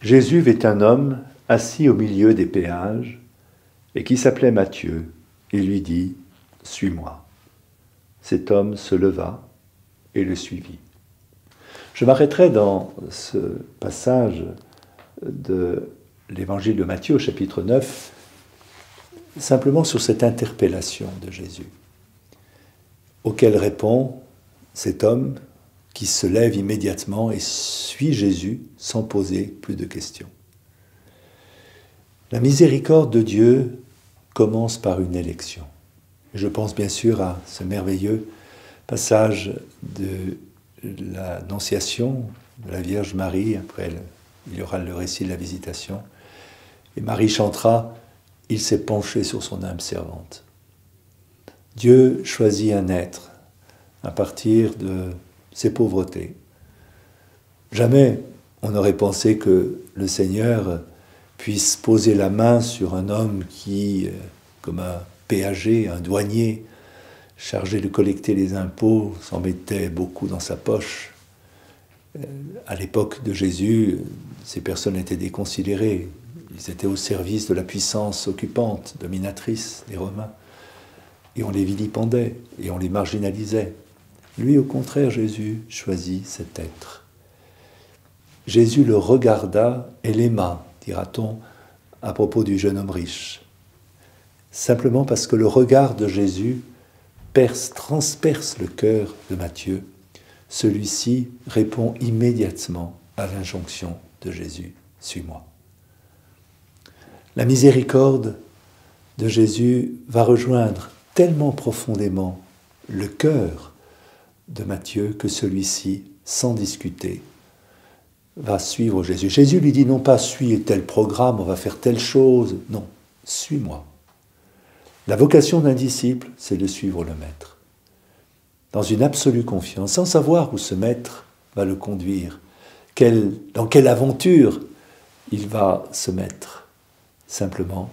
Jésus vit un homme assis au milieu des péages et qui s'appelait Matthieu. Il lui dit « Suis-moi ». Cet homme se leva et le suivit. Je m'arrêterai dans ce passage de l'évangile de Matthieu au chapitre 9 simplement sur cette interpellation de Jésus auquel répond cet homme qui se lève immédiatement et suit Jésus sans poser plus de questions. La miséricorde de Dieu commence par une élection. Je pense bien sûr à ce merveilleux passage de l'Annonciation de la Vierge Marie. Après, il y aura le récit de la visitation. Et Marie chantera « Il s'est penché sur son âme servante ». Dieu choisit un être à partir de ses pauvretés. Jamais on n'aurait pensé que le Seigneur puisse poser la main sur un homme qui, comme un péager, un douanier, chargé de collecter les impôts, s'en mettait beaucoup dans sa poche. À l'époque de Jésus, ces personnes étaient déconsidérées. Ils étaient au service de la puissance occupante, dominatrice des Romains. Et on les vilipendait, et on les marginalisait. Lui, au contraire, Jésus choisit cet être. Jésus le regarda et l'aima, dira-t-on, à propos du jeune homme riche. Simplement parce que le regard de Jésus transperce le cœur de Matthieu. Celui-ci répond immédiatement à l'injonction de Jésus, « Suis-moi ». La miséricorde de Jésus va rejoindre tellement profondément le cœur de Matthieu que celui-ci, sans discuter, va suivre Jésus. Jésus lui dit non pas « suis tel programme, on va faire telle chose », non, « suis-moi ». La vocation d'un disciple, c'est de suivre le Maître, dans une absolue confiance, sans savoir où ce Maître va le conduire, dans quelle aventure il va se mettre. Simplement,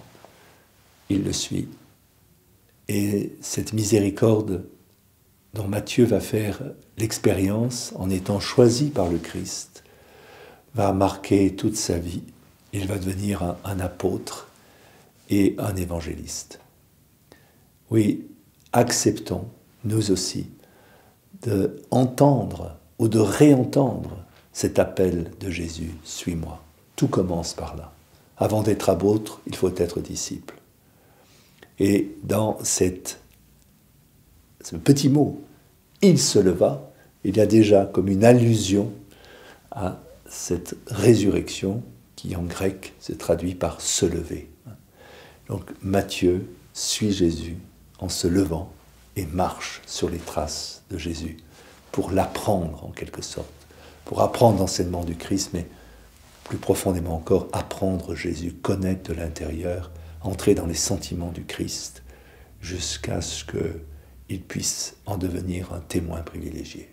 il le suit. Et cette miséricorde dont Matthieu va faire l'expérience en étant choisi par le Christ va marquer toute sa vie. Il va devenir un apôtre et un évangéliste. Oui, acceptons, nous aussi, d'entendre ou de réentendre cet appel de Jésus, « Suis-moi ». Tout commence par là. Avant d'être apôtre, il faut être disciple. Et dans ce petit mot, « il se leva », il y a déjà comme une allusion à cette résurrection qui en grec se traduit par « se lever ». Donc Matthieu suit Jésus en se levant et marche sur les traces de Jésus pour l'apprendre en quelque sorte, pour apprendre l'enseignement du Christ, mais plus profondément encore, apprendre Jésus, connaître de l'intérieur, entrer dans les sentiments du Christ, jusqu'à ce qu'il puisse en devenir un témoin privilégié.